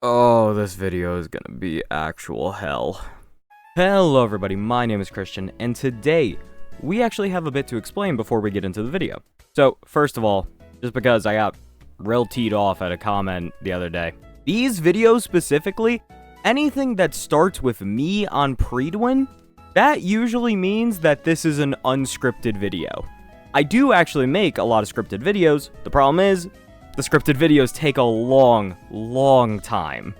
Oh, this video is gonna be actual hell. Hello everybody, my name is Christian, and today, we actually have a bit to explain before we get into the video. So, first of all, just because I got real teed off at a comment the other day, these videos specifically, anything that starts with me on Predwin, that usually means that this is an unscripted video. I do actually make a lot of scripted videos. The problem is, the scripted videos take a long time.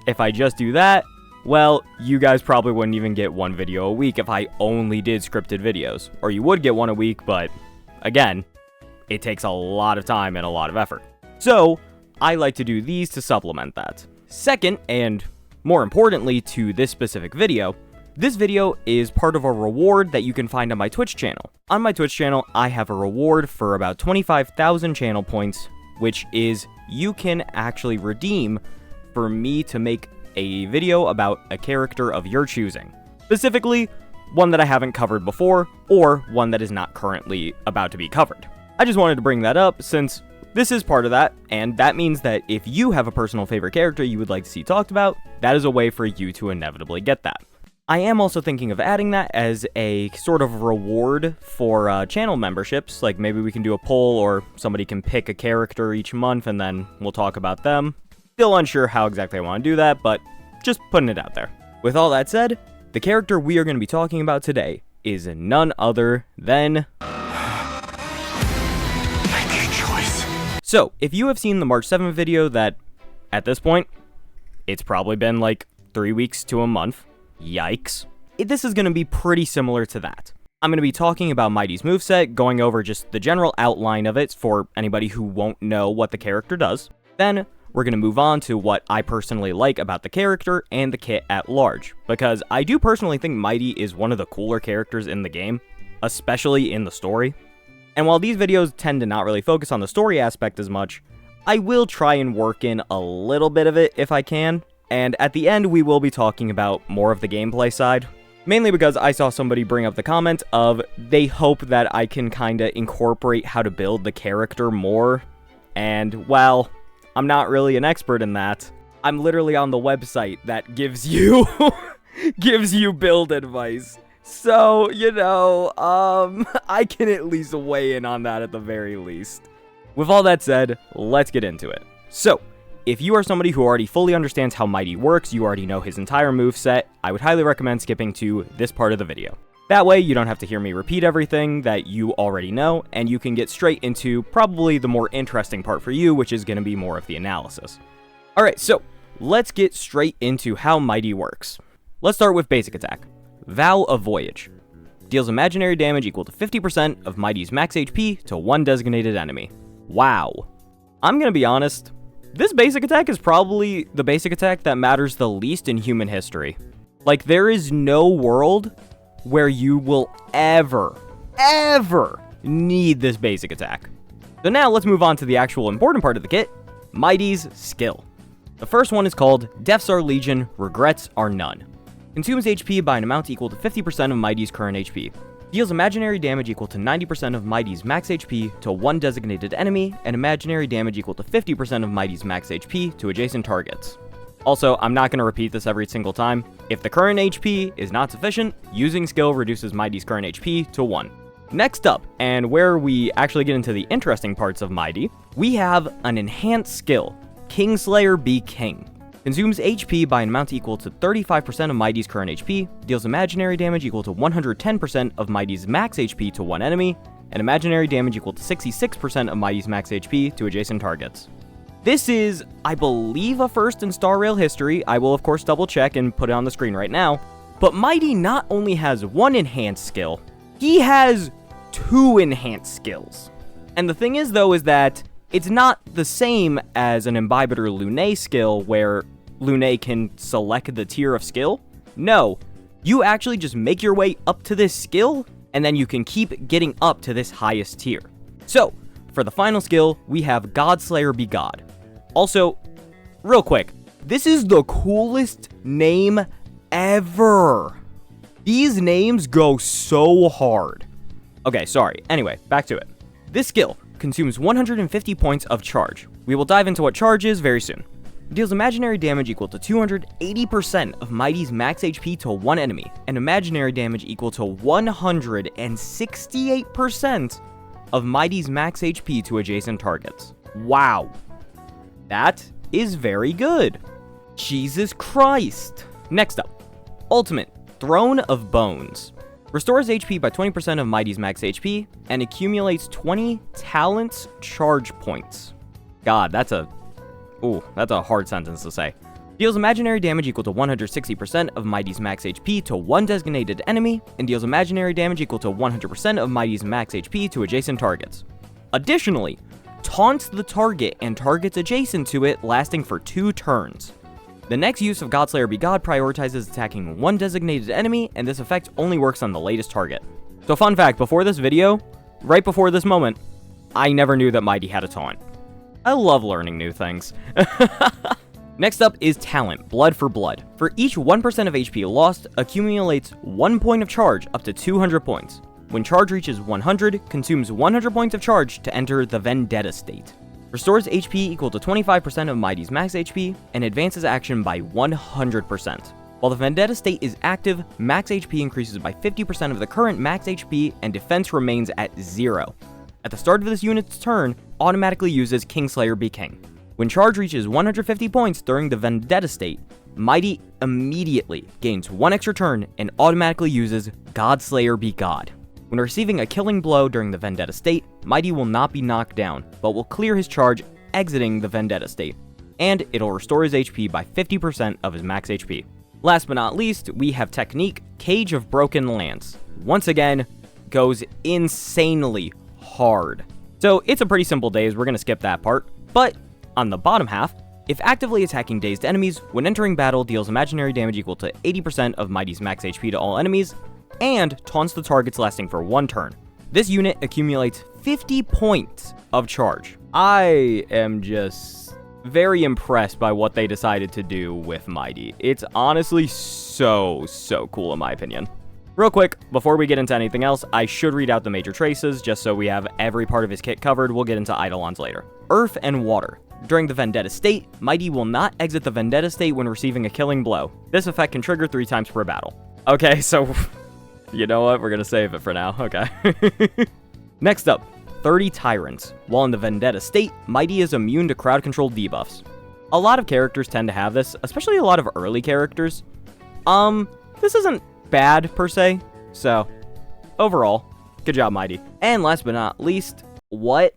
If I just do that, well, you guys probably wouldn't even get one video a week if I only did scripted videos. Or you would get one a week, but again, it takes a lot of time and a lot of effort. So, I like to do these to supplement that. Second, and more importantly to this specific video, this video is part of a reward that you can find on my Twitch channel. On my Twitch channel, I have a reward for about 25,000 channel points, which is you can actually redeem for me to make a video about a character of your choosing. Specifically, one that I haven't covered before, or one that is not currently about to be covered. I just wanted to bring that up since this is part of that, and that means that if you have a personal favorite character you would like to see talked about, that is a way for you to inevitably get that. I am also thinking of adding that as a sort of reward for channel memberships, like maybe we can do a poll or somebody can pick a character each month and then we'll talk about them. Still unsure how exactly I want to do that, but just putting it out there. With all that said, the character we are going to be talking about today is none other than... Make your choice. So, if you have seen the March 7th video that, at this point, it's probably been like 3 weeks to a month. Yikes. This is going to be pretty similar to that. I'm going to be talking about Mydei's moveset, going over just the general outline of it for anybody who won't know what the character does. Then, we're going to move on to what I personally like about the character and the kit at large, because I do personally think Mydei is one of the cooler characters in the game, especially in the story. And while these videos tend to not really focus on the story aspect as much, I will try and work in a little bit of it if I can. And at the end, we will be talking about more of the gameplay side. Mainly because I saw somebody bring up the comment of they hope that I can kinda incorporate how to build the character more. And, well, I'm not really an expert in that. I'm literally on the website that gives you gives you build advice. So, I can at least weigh in on that at the very least. With all that said, let's get into it. So, if you are somebody who already fully understands how Mydei works, you already know his entire moveset, I would highly recommend skipping to this part of the video. That way, you don't have to hear me repeat everything that you already know, and you can get straight into probably the more interesting part for you, which is going to be more of the analysis. Alright, so, let's get straight into how Mydei works. Let's start with basic attack. Vow of Voyage. Deals imaginary damage equal to 50% of Mydei's max HP to one designated enemy. Wow. I'm going to be honest, this basic attack is probably the basic attack that matters the least in human history. Like, there is no world where you will ever need this basic attack. So now let's move on to the actual important part of the kit, Mydei's skill. The first one is called Deaths Are Legion, Regrets Are None. Consumes HP by an amount equal to 50% of Mydei's current HP. Deals imaginary damage equal to 90% of Mydei's max HP to one designated enemy, and imaginary damage equal to 50% of Mydei's max HP to adjacent targets. Also, I'm not going to repeat this every single time. If the current HP is not sufficient, using skill reduces Mydei's current HP to 1. Next up, and where we actually get into the interesting parts of Mydei, we have an enhanced skill, Kingslayer Be King. Consumes HP by an amount equal to 35% of Mydei's current HP, deals imaginary damage equal to 110% of Mydei's max HP to one enemy, and imaginary damage equal to 66% of Mydei's max HP to adjacent targets. This is, I believe, a first in Star Rail history. I will of course double check and put it on the screen right now. But Mydei not only has one enhanced skill, he has two enhanced skills. And the thing is though is that it's not the same as an Imbibitor Lunae skill where Lunae can select the tier of skill. No, you actually just make your way up to this skill, and then you can keep getting up to this highest tier. So, for the final skill, we have Godslayer Be God. Also, real quick, this is the coolest name ever. These names go so hard. Okay, sorry. Anyway, back to it. This skill consumes 150 points of charge. We will dive into what charge is very soon. Deals imaginary damage equal to 280% of Mydei's max HP to one enemy, and imaginary damage equal to 168% of Mydei's max HP to adjacent targets. Wow. That is very good. Jesus Christ. Next up, Ultimate, Throne of Bones. Restores HP by 20% of Mydei's max HP, and accumulates 20 talents charge points. God, that's a hard sentence to say. Deals imaginary damage equal to 160% of Mydei's max HP to one designated enemy, and deals imaginary damage equal to 100% of Mydei's max HP to adjacent targets. Additionally, taunts the target and targets adjacent to it, lasting for 2 turns. The next use of Godslayer Be God prioritizes attacking one designated enemy, and this effect only works on the latest target. So fun fact, before this video, right before this moment, I never knew that Mydei had a taunt. I love learning new things. Next up is Talent, Blood for Blood. For each 1% of HP lost, accumulates 1 point of charge up to 200 points. When charge reaches 100, consumes 100 points of charge to enter the Vendetta state. Restores HP equal to 25% of Mydei's max HP, and advances action by 100%. While the Vendetta state is active, max HP increases by 50% of the current max HP, and defense remains at 0. At the start of this unit's turn, automatically uses Kingslayer Be King. When charge reaches 150 points during the Vendetta state, Mydei immediately gains 1 extra turn and automatically uses Godslayer Be God. When receiving a killing blow during the Vendetta state, Mydei will not be knocked down, but will clear his charge exiting the Vendetta state, and it'll restore his HP by 50% of his max HP. Last but not least, we have Technique, Cage of Broken Lance. Once again, goes insanely hard. So it's a pretty simple daze, we're going to skip that part, but on the bottom half, if actively attacking dazed enemies, when entering battle deals imaginary damage equal to 80% of Mydei's max HP to all enemies, and taunts the targets lasting for 1 turn. This unit accumulates 50 points of charge. I am just very impressed by what they decided to do with Mydei. It's honestly so cool in my opinion. Real quick, before we get into anything else, I should read out the major traces, just so we have every part of his kit covered. We'll get into Eidolons later. Earth and Water. During the Vendetta state, Mydei will not exit the Vendetta state when receiving a killing blow. This effect can trigger 3 times per battle. Okay, so you know what? We're gonna save it for now. Okay. Next up, 30 Tyrants. While in the Vendetta state, Mydei is immune to crowd control debuffs. A lot of characters tend to have this, especially a lot of early characters. This isn't bad per se, so overall, good job, Mydei. And last but not least, what?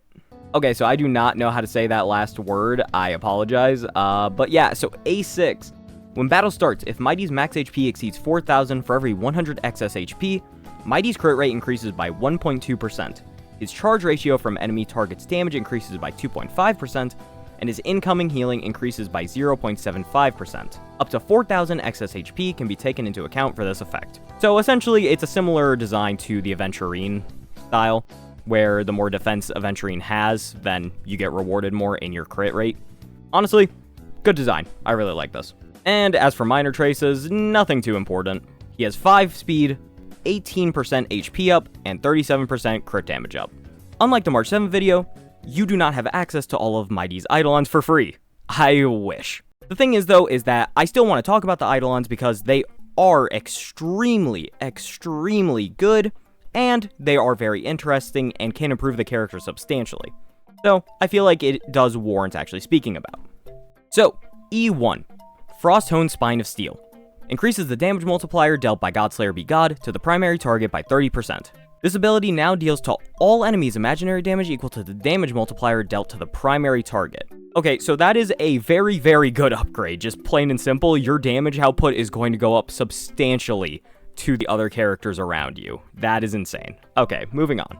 Okay, so I do not know how to say that last word. I apologize. But yeah, so A6. When battle starts, if Mydei's max HP exceeds 4,000 for every 100 excess HP, Mydei's crit rate increases by 1.2%. His charge ratio from enemy targets damage increases by 2.5%, and his incoming healing increases by 0.75%. Up to 4,000 excess HP can be taken into account for this effect. So essentially, it's a similar design to the Aventurine style, where the more defense Aventurine has, then you get rewarded more in your crit rate. Honestly, good design. I really like this. And as for minor traces, nothing too important. He has 5 speed, 18% HP up, and 37% crit damage up. Unlike the March 7 video, you do not have access to all of Mydei's Eidolons for free. I wish. The thing is though, is that I still want to talk about the Eidolons because they are extremely good, and they are very interesting and can improve the character substantially. So I feel like it does warrant actually speaking about. So, E1. Frosthone Spine of Steel. Increases the damage multiplier dealt by Godslayer Be God to the primary target by 30%. This ability now deals to all enemies imaginary damage equal to the damage multiplier dealt to the primary target. Okay, so that is a very good upgrade. Just plain and simple, your damage output is going to go up substantially to the other characters around you. That is insane. Okay, moving on.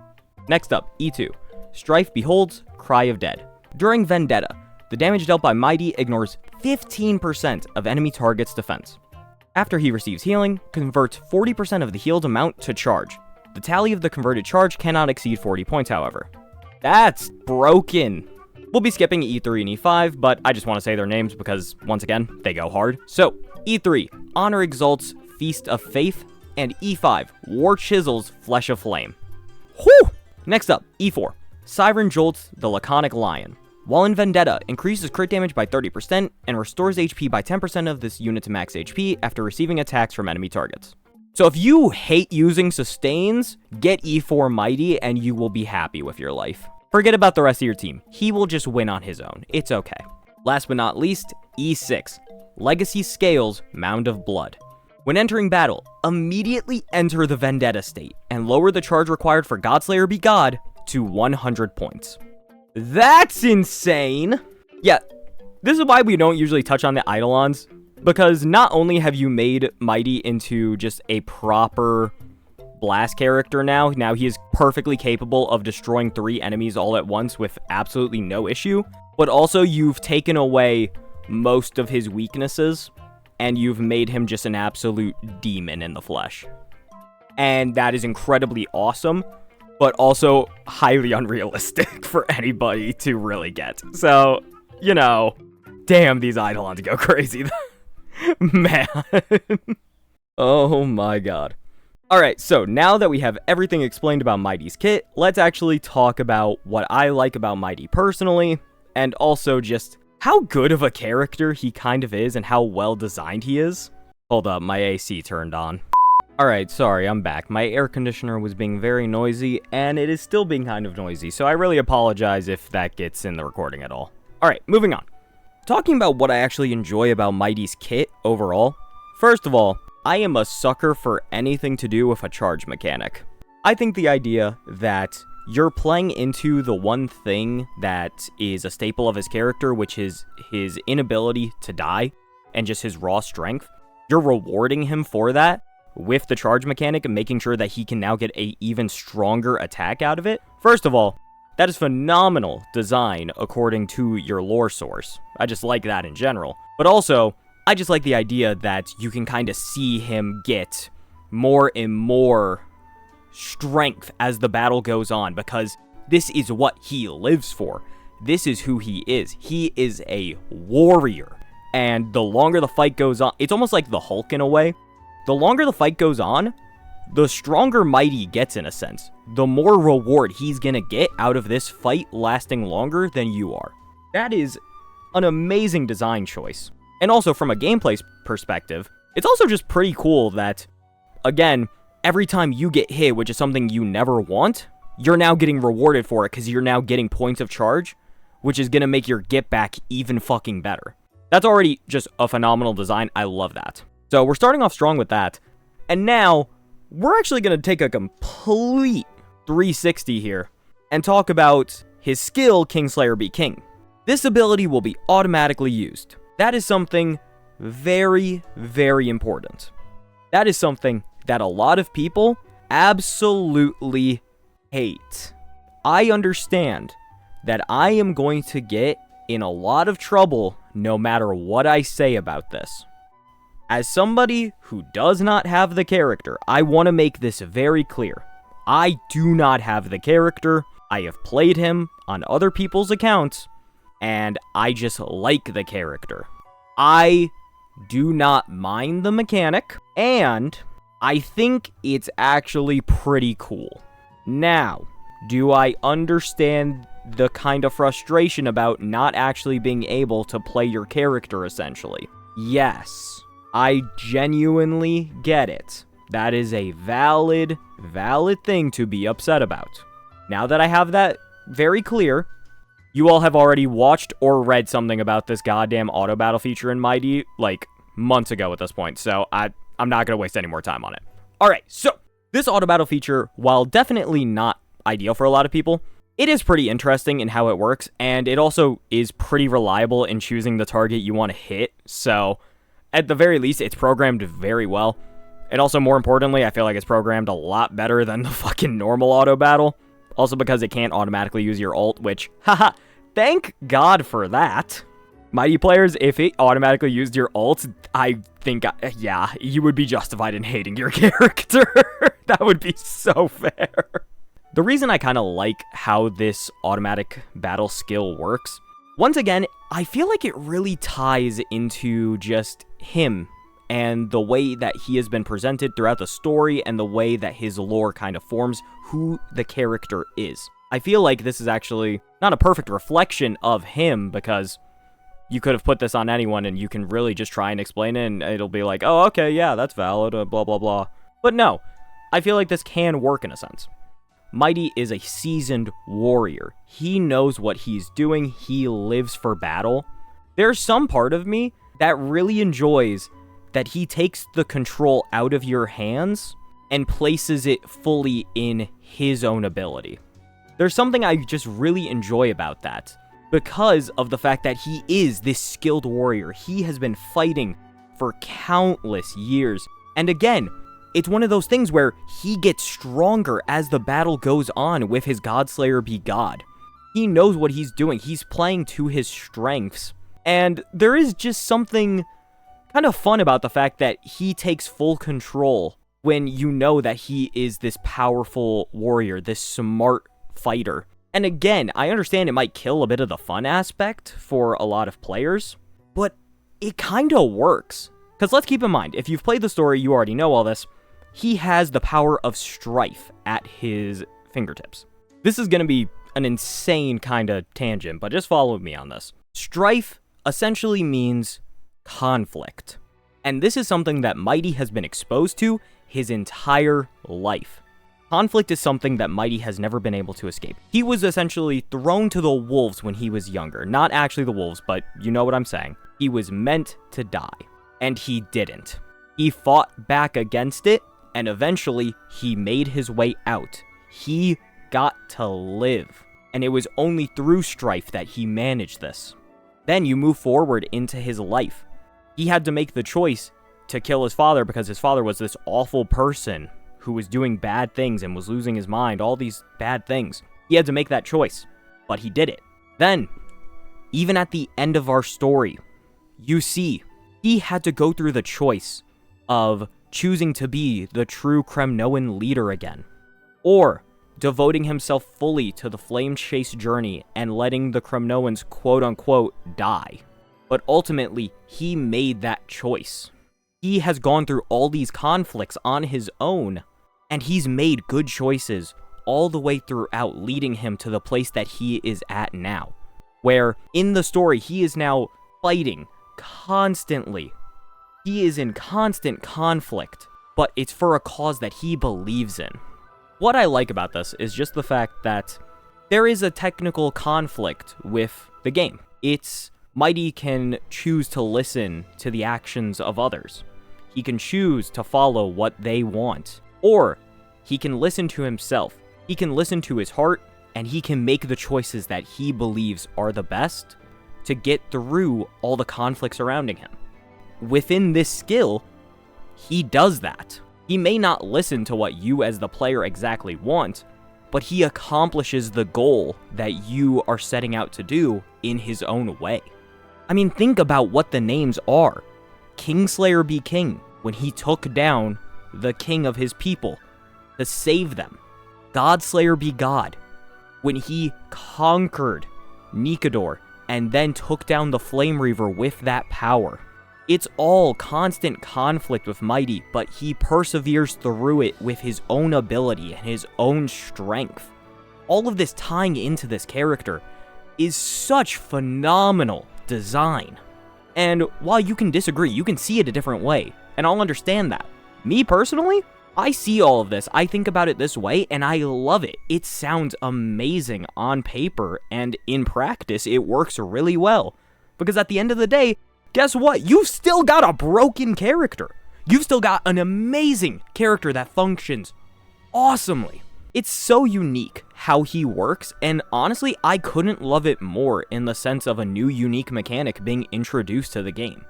Next up, E2. Strife Beholds Cry of Dead. During Vendetta, the damage dealt by Mydei ignores 15% of enemy target's defense. After he receives healing, converts 40% of the healed amount to charge. The tally of the converted charge cannot exceed 40 points, however. That's broken. We'll be skipping E3 and E5, but I just want to say their names because, once again, they go hard. So, E3, Honor Exalts Feast of Faith, and E5, War Chisels Flesh of Flame. Whew! Next up, E4, Siren Jolts the Laconic Lion. while in Vendetta, increases crit damage by 30% and restores HP by 10% of this unit to max HP after receiving attacks from enemy targets. So if you hate using sustains, get E4 Mydei and you will be happy with your life. Forget about the rest of your team. He will just win on his own. It's okay. Last but not least, E6. Legacy Scales, Mound of Blood. When entering battle, immediately enter the Vendetta state and lower the charge required for Godslayer Be God to 100 points. That's insane! Yeah, this is why we don't usually touch on the Eidolons, because not only have you made Mydei into just a proper blast character now he is perfectly capable of destroying 3 enemies all at once with absolutely no issue, but also you've taken away most of his weaknesses, and you've made him just an absolute demon in the flesh. And that is incredibly awesome, but also highly unrealistic for anybody to really get. So, you know, damn, these Eidolons go crazy. Man. Oh my god. Alright, so now that we have everything explained about Mydei's kit, let's actually talk about what I like about Mydei personally, and also just how good of a character he kind of is and how well designed he is. Hold up, my AC turned on. Alright, sorry, I'm back. My air conditioner was being very noisy, and it is still being kind of noisy, so I really apologize if that gets in the recording at all. Alright, moving on. Talking about what I actually enjoy about Mydei's kit overall. First of all, I am a sucker for anything to do with a charge mechanic. I think the idea that you're playing into the one thing that is a staple of his character, which is his inability to die and just his raw strength. You're rewarding him for that with the charge mechanic and making sure that he can now get a even stronger attack out of it. First of all, that is phenomenal design according to your lore source. I just like that in general. But also, I just like the idea that you can kind of see him get more and more strength as the battle goes on, because this is what he lives for. This is who he is. He is a warrior. And the longer the fight goes on, it's almost like the Hulk in a way. The longer the fight goes on, the stronger Mydei gets in a sense. The more reward he's gonna get out of this fight lasting longer than you are. That is an amazing design choice. And also from a gameplay perspective, it's also just pretty cool that, again, every time you get hit, which is something you never want, you're now getting rewarded for it because you're now getting points of charge, which is going to make your get back even fucking better. That's already just a phenomenal design. I love that. So we're starting off strong with that. And now we're actually going to take a complete 360 here and talk about his skill, Kingslayer Be King. This ability will be automatically used. That is something very, very important. That is something that a lot of people absolutely hate. I understand that I am going to get in a lot of trouble no matter what I say about this. As somebody who does not have the character, I want to make this very clear. I do not have the character. I have played him on other people's accounts, and I just like the character. I do not mind the mechanic, and I think it's actually pretty cool. Now, do I understand the kind of frustration about not actually being able to play your character, essentially? Yes, I genuinely get it. That is a valid thing to be upset about. Now that I have that very clear, you all have already watched or read something about this goddamn auto battle feature in Mydei, like, months ago at this point, so I'm not going to waste any more time on it. Alright, so, this auto battle feature, while definitely not ideal for a lot of people, it is pretty interesting in how it works, and it also is pretty reliable in choosing the target you want to hit, so, at the very least, it's programmed very well. And also, more importantly, I feel like it's programmed a lot better than the fucking normal auto battle. Also because it can't automatically use your ult, which, haha, thank God for that. Mydei players, if it automatically used your ult, I think, yeah, you would be justified in hating your character. That would be so fair. The reason I kind of like how this automatic battle skill works, once again, I feel like it really ties into just him and the way that he has been presented throughout the story and the way that his lore kind of forms who the character is. I feel like this is actually not a perfect reflection of him, because you could have put this on anyone and you can really just try and explain it and it'll be like, oh, okay, yeah, that's valid, blah, blah, blah. But no, I feel like this can work in a sense. Mydei is a seasoned warrior. He knows what he's doing. He lives for battle. There's some part of me that really enjoys that he takes the control out of your hands and places it fully in his own ability. There's something I just really enjoy about that, because of the fact that he is this skilled warrior. He has been fighting for countless years. And again, it's one of those things where he gets stronger as the battle goes on with his Godslayer be God. He knows what he's doing. He's playing to his strengths. And there is just something kind of fun about the fact that he takes full control when you know that he is this powerful warrior, this smart fighter. And again, I understand it might kill a bit of the fun aspect for a lot of players, but it kind of works. Because let's keep in mind, if you've played the story, you already know all this. He has the power of strife at his fingertips. This is going to be an insane kind of tangent, but just follow me on this. Strife essentially means conflict. And this is something that Mydei has been exposed to his entire life. Conflict is something that Mydei has never been able to escape. He was essentially thrown to the wolves when he was younger. Not actually the wolves, but you know what I'm saying. He was meant to die, and he didn't. He fought back against it, and eventually he made his way out. He got to live, and it was only through strife that he managed this. Then you move forward into his life. He had to make the choice to kill his father because his father was this awful person who was doing bad things and was losing his mind, all these bad things. He had to make that choice, but he did it. Then, even at the end of our story, you see, he had to go through the choice of choosing to be the true Kremnoan leader again, or devoting himself fully to the flame chase journey and letting the Kremnoans quote-unquote die. But ultimately, he made that choice. He has gone through all these conflicts on his own, and he's made good choices all the way throughout, leading him to the place that he is at now, where in the story, he is now fighting constantly. He is in constant conflict, but it's for a cause that he believes in. What I like about this is just the fact that there is a technical conflict with the game. It's Mydei can choose to listen to the actions of others. He can choose to follow what they want, or he can listen to himself. He can listen to his heart, and he can make the choices that he believes are the best to get through all the conflicts surrounding him. Within this skill, he does that. He may not listen to what you as the player exactly want, but he accomplishes the goal that you are setting out to do in his own way. I mean, think about what the names are. Kingslayer be king, when he took down the king of his people to save them. Godslayer be God, when he conquered Nikador and then took down the Flame Reaver with that power. It's all constant conflict with Mydei, but he perseveres through it with his own ability and his own strength. All of this tying into this character is such phenomenal design. And while you can disagree, you can see it a different way, and I'll understand that. Me personally, I see all of this, I think about it this way, and I love it. It sounds amazing on paper, and in practice, it works really well. Because at the end of the day, guess what? You've still got a broken character. You've still got an amazing character that functions awesomely. It's so unique how he works, and honestly, I couldn't love it more in the sense of a new unique mechanic being introduced to the game.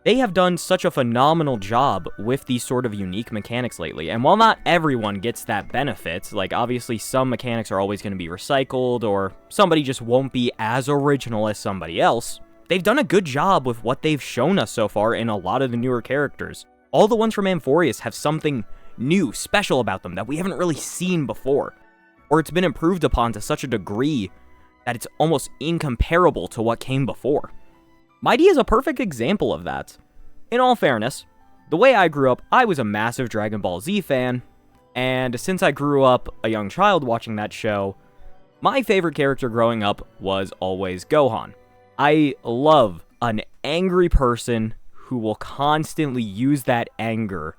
They have done such a phenomenal job with these sort of unique mechanics lately, and while not everyone gets that benefit, like obviously some mechanics are always going to be recycled, or somebody just won't be as original as somebody else, they've done a good job with what they've shown us so far in a lot of the newer characters. All the ones from Amphorius have something new, special about them that we haven't really seen before, or it's been improved upon to such a degree that it's almost incomparable to what came before. Mydei is a perfect example of that. In all fairness, the way I grew up, I was a massive Dragon Ball Z fan, and since I grew up a young child watching that show, My favorite character growing up was always Gohan. I love an angry person who will constantly use that anger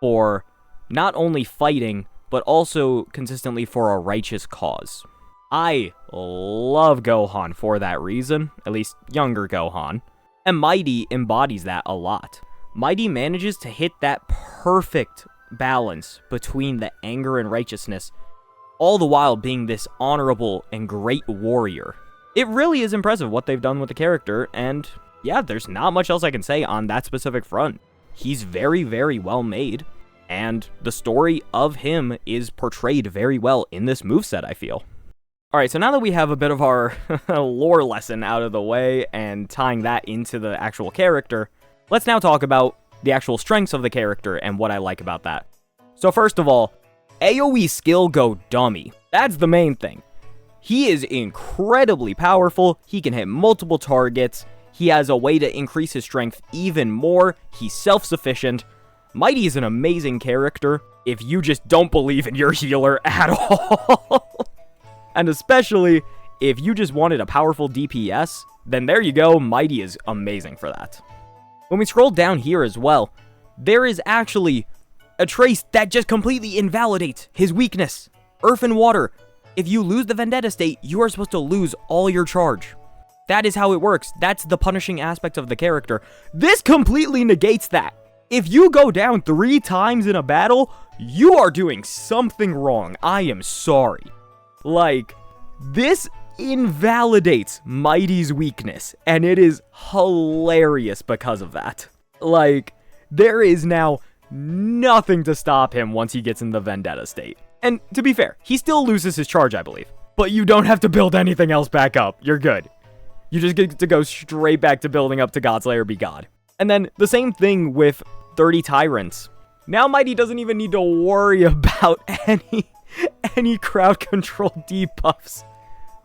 for not only fighting, but also consistently for a righteous cause. I love Gohan for that reason, at least younger Gohan, and Mydei embodies that a lot. Mydei manages to hit that perfect balance between the anger and righteousness, all the while being this honorable and great warrior. It really is impressive what they've done with the character, and yeah, there's not much else I can say on that specific front. He's very, very well made, and the story of him is portrayed very well in this moveset, I feel. Alright, so now that we have a bit of our lore lesson out of the way and tying that into the actual character, let's now talk about the actual strengths of the character and what I like about that. So first of all, AoE skill go dummy. That's the main thing. He is incredibly powerful, he can hit multiple targets, he has a way to increase his strength even more, he's self-sufficient. Mydei is an amazing character if you just don't believe in your healer at all. And especially if you just wanted a powerful DPS, then there you go, Mydei is amazing for that. When we scroll down here as well, there is actually a trace that just completely invalidates his weakness. Earth and water. If you lose the Vendetta state, you are supposed to lose all your charge. That is how it works. That's the punishing aspect of the character. This completely negates that. If you go down 3 times in a battle, you are doing something wrong. I am sorry. Like, this invalidates Mydei's weakness, and it is hilarious because of that. Like, there is now nothing to stop him once he gets in the Vendetta state. And to be fair, he still loses his charge, I believe. But you don't have to build anything else back up. You're good. You just get to go straight back to building up to Godslayer be God. And then the same thing with 30 Tyrants. Now Mydei doesn't even need to worry about any crowd control debuffs.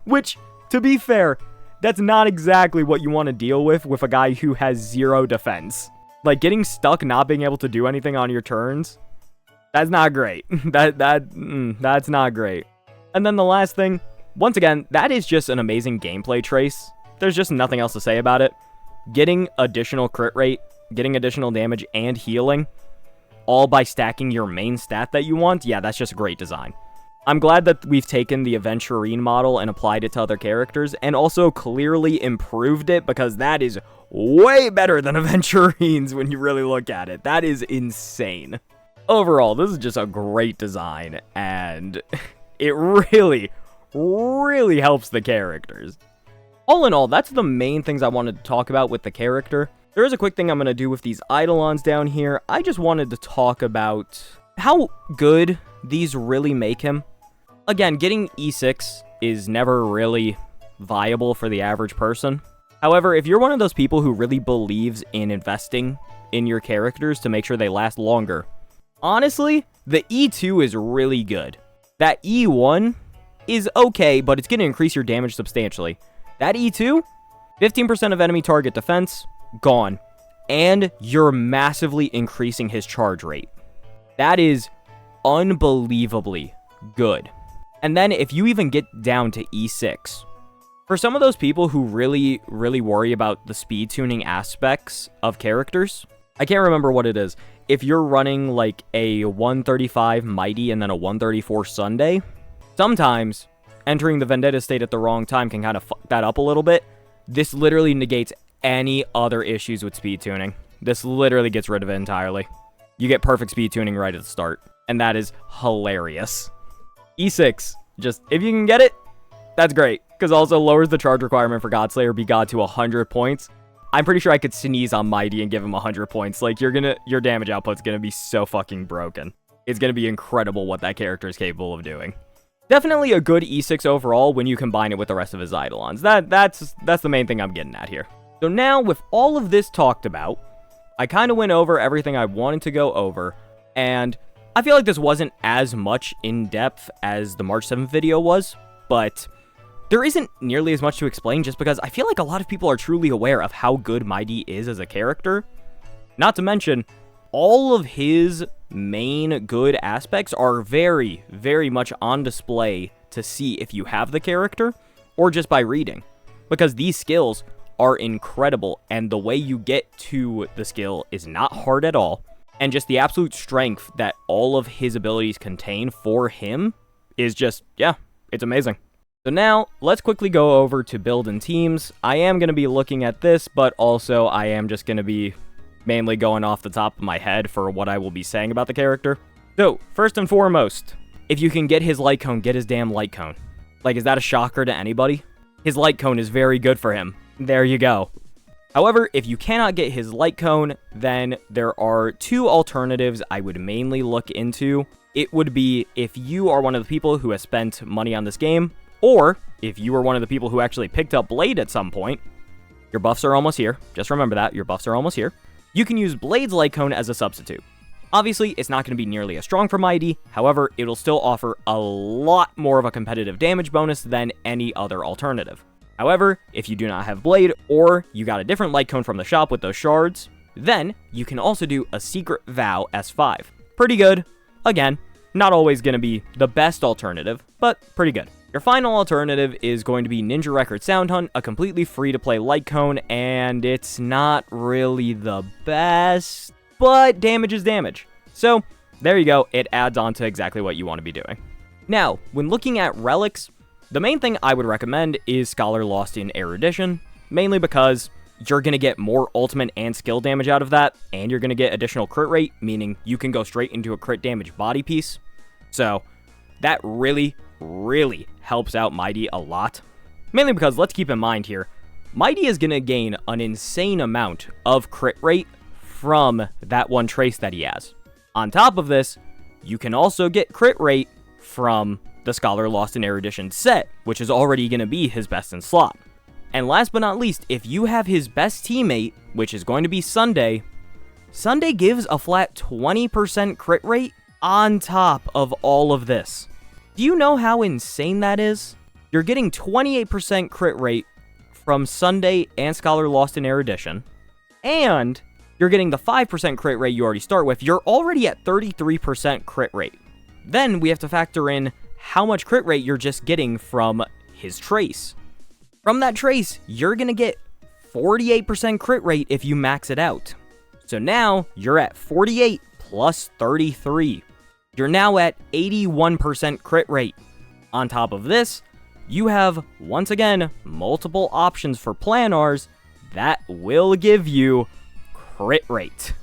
Which, to be fair, that's not exactly what you want to deal with a guy who has 0 defense. Like, getting stuck not being able to do anything on your turns, that's not great. That's not great. And then the last thing, once again, that is just an amazing gameplay trace. There's just nothing else to say about it. Getting additional crit rate, getting additional damage, and healing, all by stacking your main stat that you want, yeah, that's just a great design. I'm glad that we've taken the Aventurine model and applied it to other characters, and also clearly improved it, because that is way better than Aventurines when you really look at it. That is insane. Overall, this is just a great design, and it really, really helps the characters. All in all, that's the main things I wanted to talk about with the character. There is a quick thing I'm going to do with these Eidolons down here. I just wanted to talk about how good these really make him. Again, getting E6 is never really viable for the average person. However, if you're one of those people who really believes in investing in your characters to make sure they last longer, honestly, the E2 is really good. That E1 is okay, but it's going to increase your damage substantially. That E2, 15% of enemy target defense, gone. And you're massively increasing his charge rate. That is unbelievably good. And then if you even get down to E6, for some of those people who really, really worry about the speed tuning aspects of characters, I can't remember what it is. If you're running like a 135 Mydei and then a 134 Sunday, sometimes entering the Vendetta state at the wrong time can kind of fuck that up a little bit. This literally negates any other issues with speed tuning. This literally gets rid of it entirely. You get perfect speed tuning right at the start, and that is hilarious. E6, just, if you can get it, that's great, because also lowers the charge requirement for Godslayer be God to 100 points. I'm pretty sure I could sneeze on Mydei and give him 100 points. Like, your damage output's gonna be so fucking broken. It's gonna be incredible what that character is capable of doing. Definitely a good E6 overall when you combine it with the rest of his Eidolons. That's the main thing I'm getting at here. So now, with all of this talked about, I kind of went over everything I wanted to go over, and I feel like this wasn't as much in depth as the March 7th video was, but there isn't nearly as much to explain just because I feel like a lot of people are truly aware of how good Mydei is as a character. Not to mention, all of his main good aspects are very, very much on display to see if you have the character, or just by reading. Because these skills are incredible, and the way you get to the skill is not hard at all, and just the absolute strength that all of his abilities contain for him is just, yeah, it's amazing. So now, let's quickly go over to build and teams. I am going to be looking at this, but also I am just going to be mainly going off the top of my head for what I will be saying about the character. So, first and foremost, if you can get his light cone, get his damn light cone. Like, is that a shocker to anybody? His light cone is very good for him. There you go. However, if you cannot get his light cone, then there are two alternatives I would mainly look into. It would be if you are one of the people who has spent money on this game, or if you are one of the people who actually picked up Blade at some point. Your buffs are almost here. Just remember that. Your buffs are almost here. You can use Blade's light cone as a substitute. Obviously, it's not going to be nearly as strong for Mydei, however, it'll still offer a lot more of a competitive damage bonus than any other alternative. However, if you do not have Blade, or you got a different light cone from the shop with those shards, then you can also do a Secret Vow S5. Pretty good. Again, not always going to be the best alternative, but pretty good. Your final alternative is going to be Ninja Record Sound Hunt, a completely free-to-play light cone, and it's not really the best, but damage is damage. So, there you go, it adds on to exactly what you want to be doing. Now, when looking at relics, the main thing I would recommend is Scholar Lost in Erudition, mainly because you're going to get more ultimate and skill damage out of that, and you're going to get additional crit rate, meaning you can go straight into a crit damage body piece. So, that really helps out Mydei a lot. Mainly because, let's keep in mind here, Mydei is going to gain an insane amount of crit rate from that one trace that he has. On top of this, you can also get crit rate from the Scholar Lost in Erudition set, which is already going to be his best in slot. And last but not least, if you have his best teammate, which is going to be Sunday, Sunday gives a flat 20% crit rate on top of all of this. Do you know how insane that is? You're getting 28% crit rate from Sunday and Scholar Lost in Erudition, and you're getting the 5% crit rate you already start with. You're already at 33% crit rate. Then we have to factor in how much crit rate you're just getting from his trace. From that trace, you're going to get 48% crit rate if you max it out. So now, you're at 48 plus 33. You're now at 81% crit rate. On top of this, you have, once again, multiple options for planars that will give you crit rate.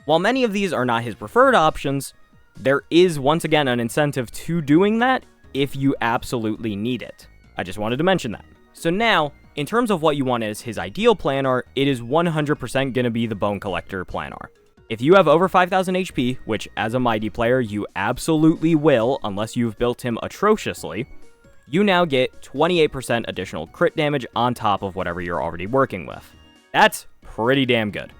While many of these are not his preferred options, there is once again an incentive to doing that if you absolutely need it. I just wanted to mention that. So now, in terms of what you want as his ideal planar, it is 100% going to be the Bone Collector planar. If you have over 5,000 HP, which as a Mydei player you absolutely will unless you've built him atrociously, you now get 28% additional crit damage on top of whatever you're already working with. That's pretty damn good.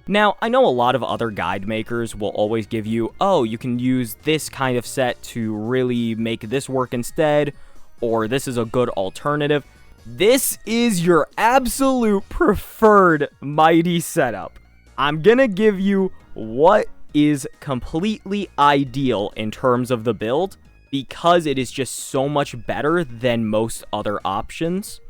Now, I know a lot of other guide makers will always give you, oh, you can use this kind of set to really make this work instead, or this is a good alternative. This is your absolute preferred Mydei setup. I'm gonna give you what is completely ideal in terms of the build, because it is just so much better than most other options,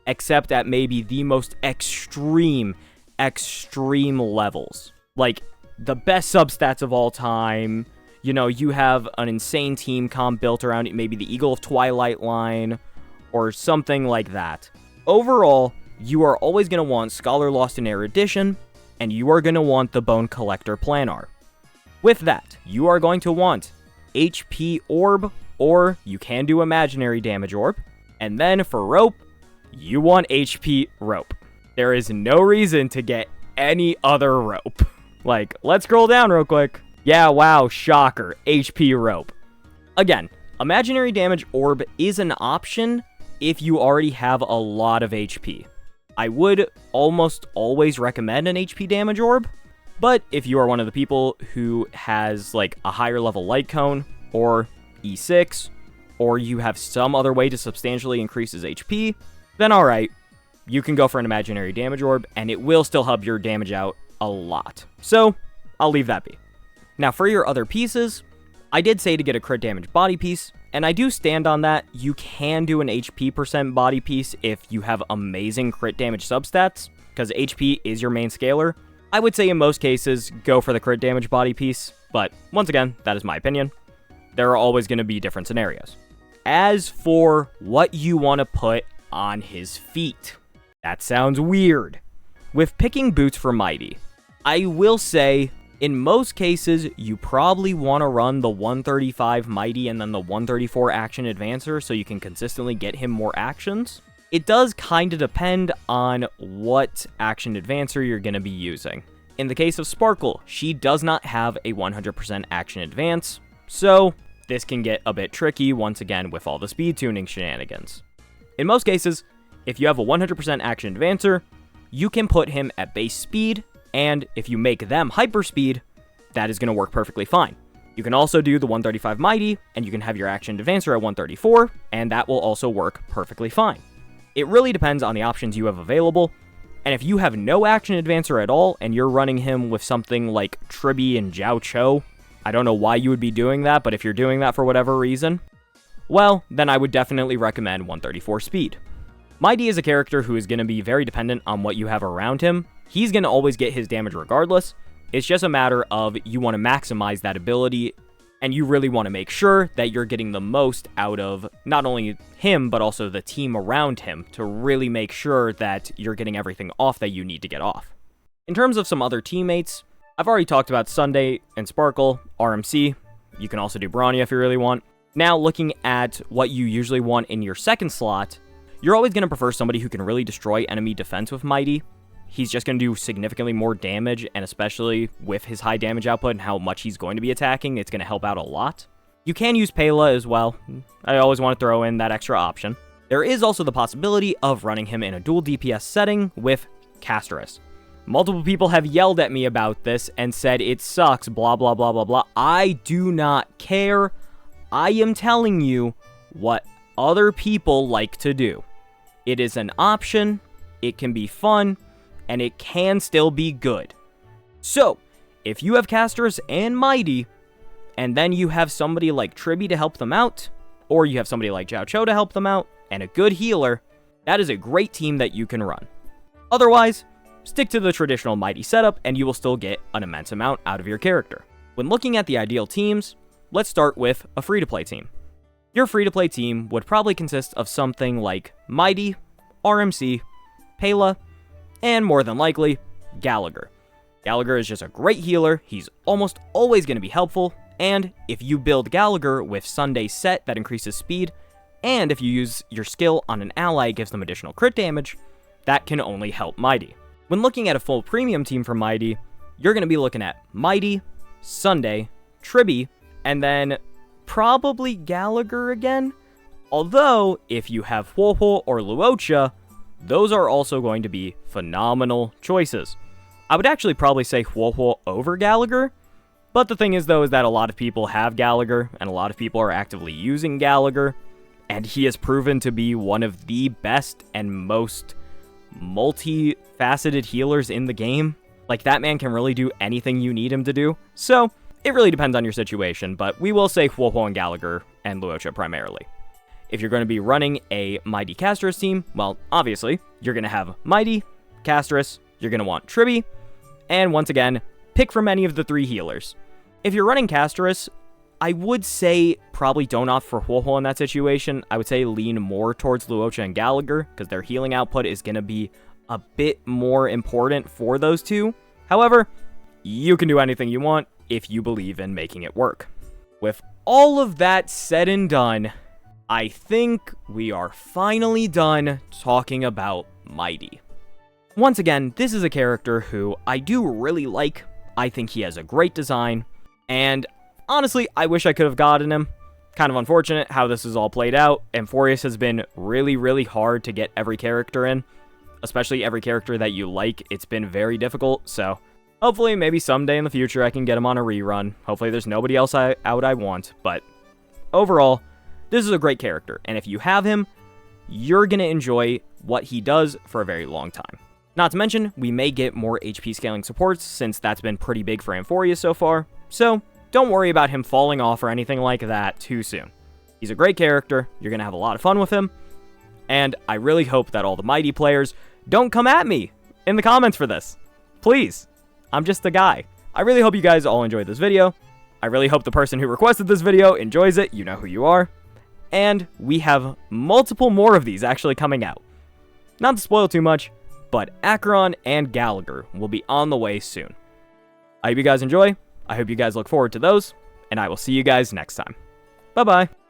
except at maybe the most extreme levels. Like, the best substats of all time, you know, you have an insane team comp built around it, maybe the Eagle of Twilight line, or something like that. Overall, you are always going to want Scholar Lost in Erudition, and you are going to want the Bone Collector planar. With that, you are going to want HP Orb, or you can do Imaginary Damage Orb, and then for Rope, you want HP Rope. There is no reason to get any other rope. Like, let's scroll down real quick. Yeah, wow, shocker, HP Rope. Again, Imaginary Damage Orb is an option if you already have a lot of HP. I would almost always recommend an HP Damage Orb, but if you are one of the people who has, like, a higher level Light Cone, or E6, or you have some other way to substantially increase his HP, then alright, you can go for an Imaginary Damage Orb, and it will still help your damage out a lot. So, I'll leave that be. Now, for your other pieces, I did say to get a crit damage body piece, and I do stand on that. You can do an HP percent body piece if you have amazing crit damage substats, because HP is your main scaler. I would say in most cases, go for the crit damage body piece, but once again, that is my opinion. There are always going to be different scenarios. As for what you want to put on his feet, that sounds weird. With picking boots for Mydei, I will say, in most cases, you probably want to run the 135 Mydei and then the 134 Action Advancer so you can consistently get him more actions. It does kind of depend on what Action Advancer you're going to be using. In the case of Sparkle, she does not have a 100% Action Advance, so this can get a bit tricky once again with all the speed tuning shenanigans. In most cases, if you have a 100% Action Advancer, you can put him at base speed, and if you make them hyperspeed, that is going to work perfectly fine. You can also do the 135 Mydei, and you can have your Action Advancer at 134, and that will also work perfectly fine. It really depends on the options you have available, and if you have no Action Advancer at all, and you're running him with something like Tribi and Jiao Cho, I don't know why you would be doing that, but if you're doing that for whatever reason, well, then I would definitely recommend 134 speed. Mydei is a character who is going to be very dependent on what you have around him. He's going to always get his damage regardless. It's just a matter of you want to maximize that ability, and you really want to make sure that you're getting the most out of not only him, but also the team around him to really make sure that you're getting everything off that you need to get off. In terms of some other teammates, I've already talked about Sunday and Sparkle, RMC. You can also do Bronya if you really want. Now, looking at what you usually want in your second slot, you're always going to prefer somebody who can really destroy enemy defense with Mydei. He's just going to do significantly more damage, and especially with his high damage output and how much he's going to be attacking, it's going to help out a lot. You can use Pela as well. I always want to throw in that extra option. There is also the possibility of running him in a dual DPS setting with Casterus. Multiple people have yelled at me about this and said it sucks, blah, blah, blah, blah, blah. I do not care. I am telling you what other people like to do. It is an option, it can be fun, and it can still be good. So, if you have Casterus and Mydei, and then you have somebody like Tribi to help them out, or you have somebody like Jiao Cho to help them out, and a good healer, that is a great team that you can run. Otherwise, stick to the traditional Mydei setup, and you will still get an immense amount out of your character. When looking at the ideal teams, let's start with a free-to-play team. Your free-to-play team would probably consist of something like Mydei, RMC, Pela, and more than likely, Gallagher. Gallagher is just a great healer, he's almost always going to be helpful, and if you build Gallagher with Sunday's set that increases speed, and if you use your skill on an ally it gives them additional crit damage, that can only help Mydei. When looking at a full premium team for Mydei, you're going to be looking at Mydei, Sunday, Tribi, and then probably Gallagher again. Although, if you have Huohuo or Luocha, those are also going to be phenomenal choices. I would actually probably say Huohuo over Gallagher, but the thing is though is that a lot of people have Gallagher, and a lot of people are actively using Gallagher, and he has proven to be one of the best and most multi-faceted healers in the game. Like, that man can really do anything you need him to do, so it really depends on your situation, but we will say Huohuo and Gallagher and Luocha primarily. If you're going to be running a Mydei Casterus team, well, obviously, you're going to have Mydei, Casterus, you're going to want Tribi, and once again, pick from any of the three healers. If you're running Casterus, I would say probably don't opt for Huohuo in that situation. I would say lean more towards Luocha and Gallagher, because their healing output is going to be a bit more important for those two. However, you can do anything you want if you believe in making it work. With all of that said and done, I think we are finally done talking about Mydei. Once again, this is a character who I do really like. I think he has a great design, and honestly, I wish I could have gotten him. Kind of unfortunate how this is all played out. Amphorius has been really, really hard to get every character in, especially every character that you like. It's been very difficult, so hopefully maybe someday in the future I can get him on a rerun. Hopefully there's nobody else out I want, but overall, this is a great character, and if you have him, you're going to enjoy what he does for a very long time. Not to mention, we may get more HP scaling supports, since that's been pretty big for Amphorius so far, so don't worry about him falling off or anything like that too soon. He's a great character, you're going to have a lot of fun with him, and I really hope that all the Mydei players don't come at me in the comments for this. Please, I'm just a guy. I really hope you guys all enjoyed this video. I really hope the person who requested this video enjoys it, you know who you are. And we have multiple more of these actually coming out. Not to spoil too much, but Acheron and Gallagher will be on the way soon. I hope you guys enjoy, I hope you guys look forward to those, and I will see you guys next time. Bye-bye.